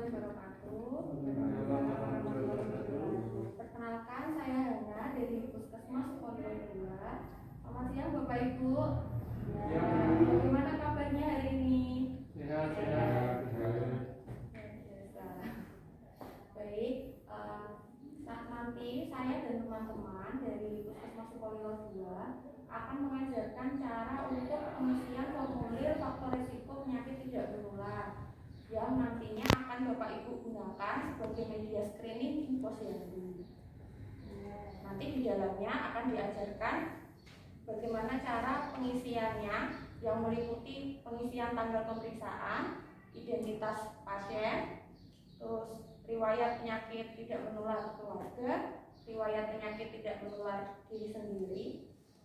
warahmatullahi wabarakatuh. Perkenalkan, saya Hana dari Puskesmas Sukoharjo 2. Selamat siang Bapak Ibu. Bagaimana kabarnya hari ini? Sehat. Baik, saat nanti saya dan teman-teman dari Puskesmas Sukoharjo 2 akan mengajarkan cara untuk pengisian formulir faktor risiko penyakit tidak menular yang nantinya akan Bapak Ibu gunakan sebagai media screening di posyandu. Nanti di dalamnya akan diajarkan bagaimana cara pengisiannya yang meliputi pengisian tanggal pemeriksaan, identitas pasien, terus riwayat penyakit tidak menular keluarga, riwayat penyakit tidak menular diri sendiri,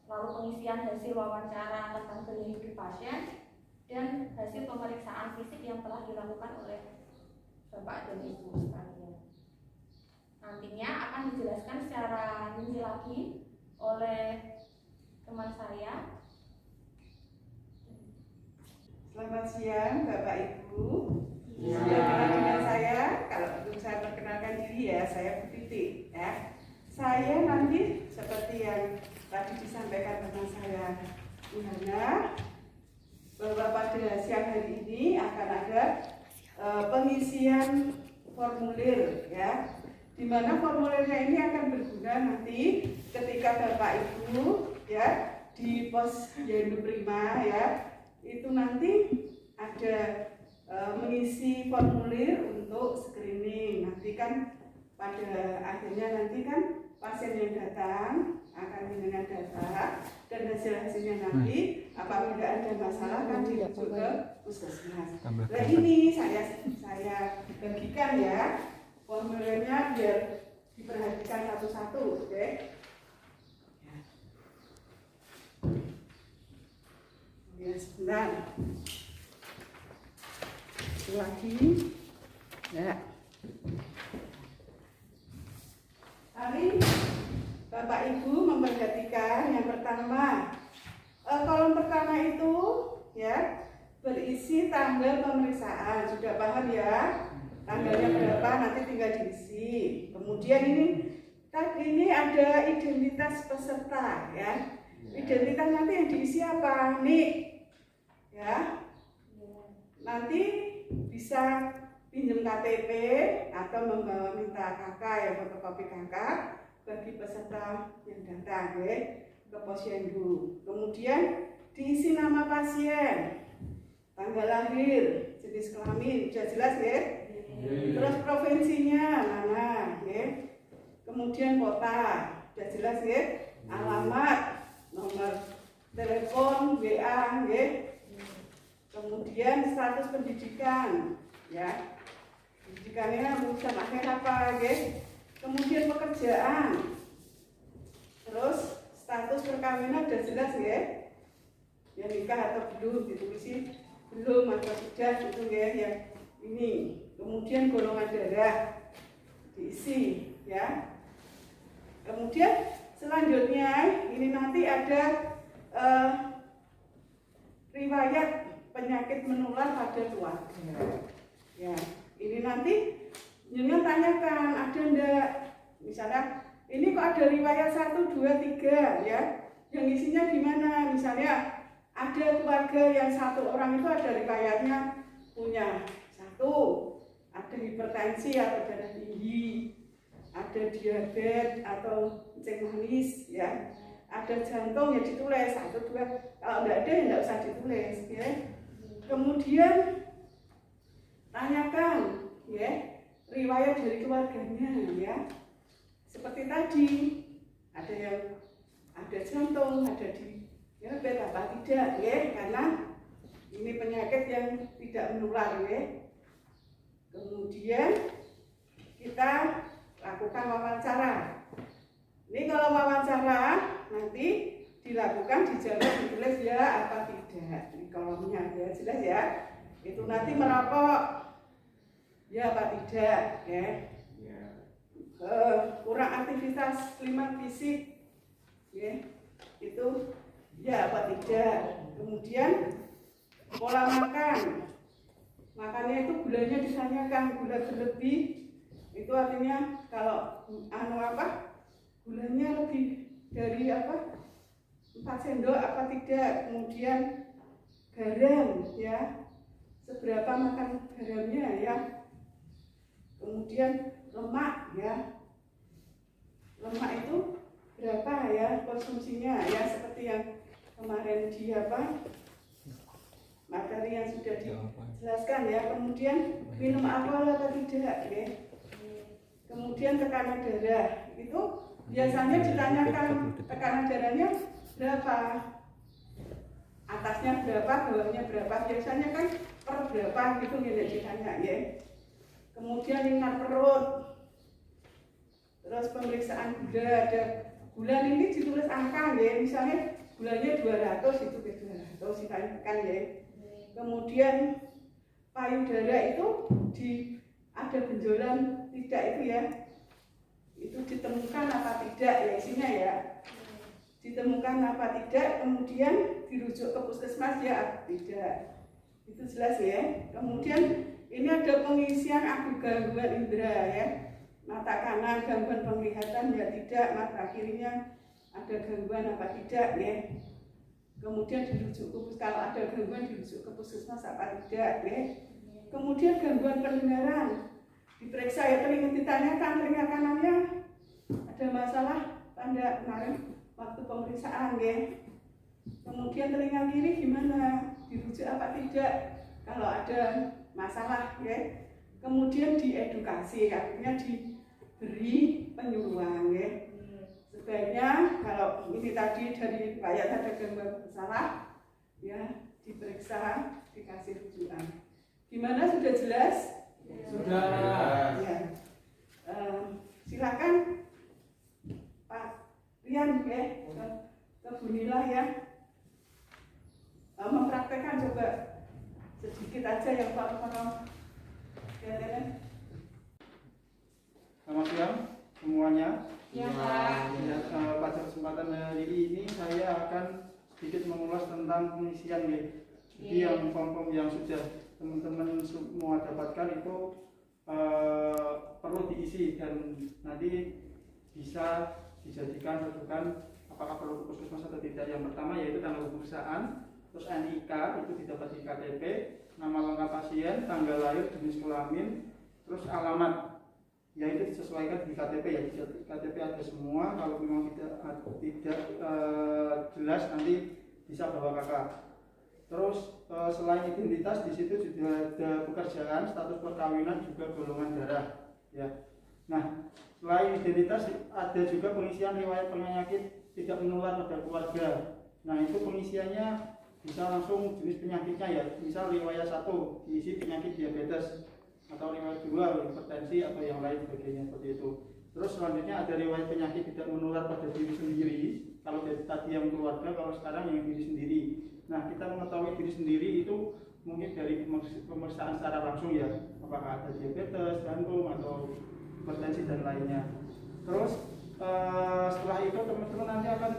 lalu pengisian hasil wawancara tentang gaya hidup pasien, dan hasil pemeriksaan fisik yang telah dilakukan oleh Bapak dan Ibu sekalian. Nantinya akan dijelaskan secara rinci lagi oleh teman saya. Selamat siang Bapak Ibu. Sudah kenal dengan saya. Kalau belum saya perkenalkan diri ya, saya Bu Titi ya. Saya nanti seperti yang tadi disampaikan teman saya Hana, bahwa pada siang hari ini akan ada pengisian formulir ya, di mana formulirnya ini akan berguna nanti ketika Bapak Ibu ya di posyandu prima ya, itu nanti ada mengisi formulir untuk screening. Nanti kan pada akhirnya nanti kan pasien yang datang akan dengan data dan hasil-hasilnya nanti apabila ada masalah kan dirujuk ke puskesmas. Nah ini saya bagikan ya formulirnya biar diperhatikan satu-satu, oke? Ya sebentar. Lagi ya. Hari Bapak Ibu memperhatikan yang pertama, kolom pertama itu ya berisi tanggal pemeriksaan. Sudah paham ya? Tanggalnya berapa nanti tinggal diisi. Kemudian ini ada identitas peserta ya. Identitas nanti yang diisi apa? Nik ya. Nanti bisa pinjam KTP atau minta KK ya, fotokopi KK bagi peserta yang datang ya, ke posyandu. Kemudian diisi nama pasien, tanggal lahir, jenis kelamin, sudah jelas ya. Terus provinsinya mana ya. Kemudian kota, sudah jelas ya. Alamat, nomor telepon, WA ya. Kemudian status pendidikan ya. Pendidikannya lulusan akhir apa ya. Kemudian pekerjaan, terus status perkawinan sudah jelas ya, ya nikah atau belum ditulis belum atau sudah itu ya yang ini. Kemudian golongan darah diisi ya. Kemudian selanjutnya ini nanti ada riwayat penyakit menular pada keluarga ya. Ini nanti jangan tanyakan ada enggak, misalnya ini kok ada riwayat 1, 2, 3 ya, yang isinya gimana. Misalnya ada keluarga yang satu orang itu ada riwayatnya punya 1, ada hipertensi atau darah tinggi, ada diabetes atau kencing manis ya, ada jantung ya ditulis 1, 2, kalau enggak ada ya enggak usah ditulis ya. Kemudian tanyakan ya riwayat dari keluarganya ya. Seperti tadi ada yang ada jantung, ada diabetes apa tidak ya, karena ini penyakit yang tidak menular ya. Kemudian kita lakukan wawancara. Ini kalau wawancara nanti dilakukan dijawab ditulis ya apa tidak di kolomnya ya, jelas ya. Itu nanti merokok ya apa tidak ya. Kurang aktivitas limat fisik ya, itu ya apa tidak. Kemudian pola makan Makanya itu gulanya ditanyakan, gula berlebih itu artinya kalau gulanya lebih dari 4 sendok apa tidak. Kemudian garam ya, seberapa makan garamnya ya. Kemudian lemak ya, lemak itu berapa ya konsumsinya ya, seperti yang kemarin di materi yang sudah dijelaskan ya. Kemudian minum alkohol atau tidak ya. Kemudian tekanan darah itu biasanya ditanyakan tekanan darahnya berapa, atasnya berapa, bawahnya berapa, biasanya kan per berapa gitu nih ditanya ya. Kemudian lingkar perut, terus pemeriksaan gula, ada gula ini ditulis angka ya, misalnya gulanya 200 itu ke 200 ditanyakan ya. Kemudian payudara itu ada benjolan tidak itu ya, itu ditemukan apa tidak ya isinya ya, ditemukan apa tidak, kemudian dirujuk ke puskesmas ya apa tidak, itu jelas ya. Kemudian ini ada pengisian gangguan indera ya, mata kanan gangguan penglihatan ya tidak, mata kirinya ada gangguan apa tidak ya. Kemudian dirujuk ke kalau ada gangguan dirujuk ke puskesmas apa tidak ya. Kemudian gangguan pendengaran diperiksa ya, telinga ditanyakan telinga kanannya ada masalah tanda kemarin waktu pemeriksaan ya. Kemudian telinga kiri gimana, dirujuk apa tidak kalau ada masalah ya. Kemudian diedukasi, artinya diberi penyuluhan ya. Sebaiknya kalau ini tadi dari riwayat ada gangguan bersalah ya, diperiksa, dikasih rujukan. Gimana, sudah jelas? Sudah. Ya. Silakan Pak Rian ya, ke Bu Nila ya, mempraktekkan coba sedikit aja yang Pak ya. Selamat siang semuanya. Ya, Pak. Pada kesempatan hari ini saya akan sedikit mengulas tentang pengisian ya. Jadi yang form-form yang sudah teman-teman semua dapatkan itu perlu diisi dan nanti bisa dijadikan rujukan apakah perlu ke puskesmas atau tidak. Yang pertama yaitu tanggal pemeriksaan, terus NIK itu didapat di KTP, nama lengkap pasien, tanggal lahir, jenis kelamin, terus alamat. Ya itu disesuaikan di KTP ya, di KTP ada semua. Kalau memang tidak jelas nanti bisa bawa kakak. Terus selain identitas di situ juga ada pekerjaan, status perkawinan, juga golongan darah ya. Nah, selain identitas ada juga pengisian riwayat penyakit tidak menular pada keluarga. Nah, itu pengisiannya bisa langsung jenis penyakitnya ya. Misal riwayat 1 diisi penyakit diabetes, atau riwayat 2 hipertensi atau yang lain sebagainya seperti itu. Terus selanjutnya ada riwayat penyakit tidak menular pada diri sendiri. Kalau dari tadi yang keluarga, kalau sekarang yang diri sendiri. Nah, kita mengetahui diri sendiri itu mungkin dari pemeriksaan secara langsung ya, apakah ada diabetes, jantung atau hipertensi dan lainnya. Terus setelah itu teman-teman nanti akan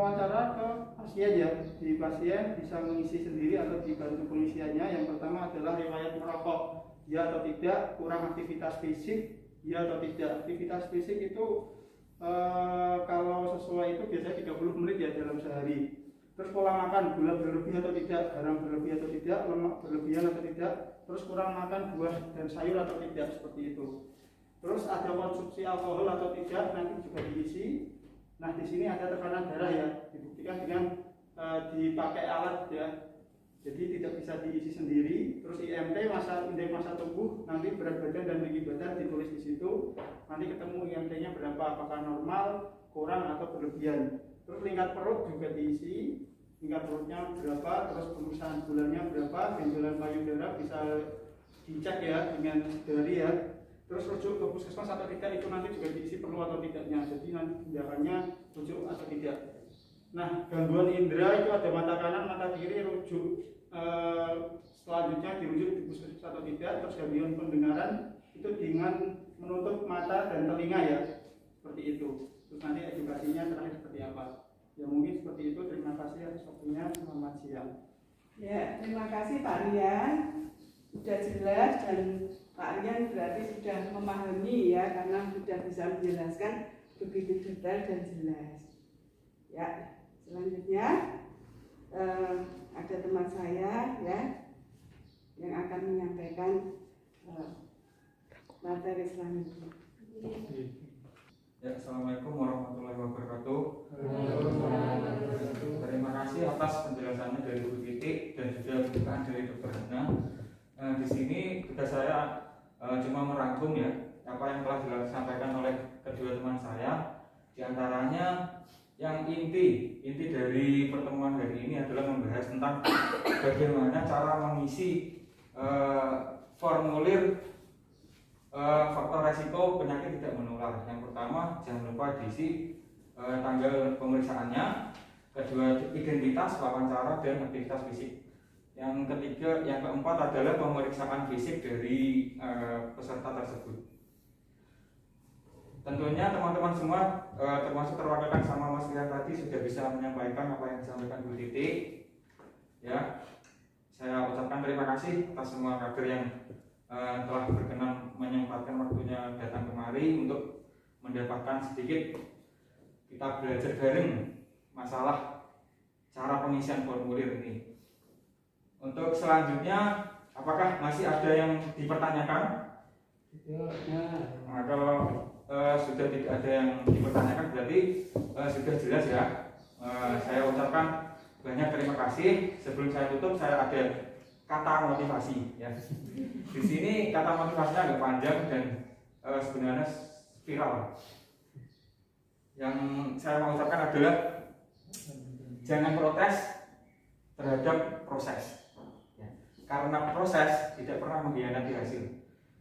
wawancara ke pasien ya. Di pasien bisa mengisi sendiri atau dibantu pengisiannya. Yang pertama adalah riwayat merokok, ya atau tidak, kurang aktivitas fisik, ya atau tidak. Aktivitas fisik itu kalau sesuai itu biasanya 30 menit ya dalam sehari. Terus pola makan, gula berlebih atau tidak, garam berlebih atau tidak, lemak berlebihan atau tidak, terus kurang makan buah dan sayur atau tidak, seperti itu. Terus ada konsumsi alkohol atau tidak, nanti juga diisi. Nah, di sini ada tekanan darah ya, dibuktikan dengan dipakai alat ya. Jadi tidak bisa diisi sendiri. Terus IMT, indeks massa tubuh, nanti berat badan dan tinggi badan ditulis di situ. Nanti ketemu IMT-nya berapa, apakah normal, kurang atau berlebihan. Terus lingkar perut juga diisi, lingkar perutnya berapa, terus pemeriksaan gulanya berapa, benjolan payudara bisa dicek ya dengan jari ya. Terus rujuk ke puskesmas atau tidak itu nanti juga diisi perlu atau tidaknya. Jadi nanti tindakannya rujuk atau tidak. Nah, gangguan indera itu ada mata kanan, mata kiri, rujuk selanjutnya dirujuk di puskesmas atau tidak. Terus gangguan pendengaran itu dengan menutup mata dan telinga ya, seperti itu. Terus nanti edukasinya terakhir seperti apa. Ya mungkin seperti itu. Terima kasih atas waktunya. Selamat siang. Ya, terima kasih Pak Rian. sudah jelas dan Pak Rian berarti sudah memahami ya, karena sudah bisa menjelaskan begitu detail dan jelas. Ya, selanjutnya ada teman saya ya yang akan menyampaikan materi selanjutnya. Ya, Assalamualaikum warahmatullahi wabarakatuh. Terima kasih atas penjelasannya dari Bu Titik dan juga pembukaan dari Dr. Hana. Di sini tugas saya cuma merangkum ya apa yang telah disampaikan oleh kedua teman saya. Di antaranya yang inti dari pertemuan hari ini adalah membahas tentang bagaimana cara mengisi formulir faktor resiko penyakit tidak menular. Yang pertama, jangan lupa diisi tanggal pemeriksaannya. Kedua, identitas, wawancara, dan aktivitas fisik. Yang ketiga, yang keempat adalah pemeriksaan fisik dari peserta tersebut. Tentunya teman-teman semua, termasuk terwakilkan sama Mas Rian tadi, sudah bisa menyampaikan apa yang disampaikan Bu Titik. Ya, saya ucapkan terima kasih atas semua kader yang telah berkenan menyempatkan waktunya datang kemari untuk mendapatkan sedikit kita belajar bareng masalah cara pengisian formulir ini. Untuk selanjutnya, apakah masih ada yang dipertanyakan? Nah, kalau sudah tidak ada yang dipertanyakan berarti sudah jelas ya. Saya ucapkan banyak terima kasih. Sebelum saya tutup, saya ada kata motivasi ya. Di sini kata motivasinya agak panjang dan sebenarnya viral. Yang saya mau ucapkan adalah jangan protes terhadap proses ya. Karena proses tidak pernah mengkhianati hasil.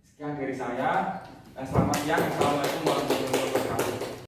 Sekian dari saya. Selamat siang. Assalamualaikum.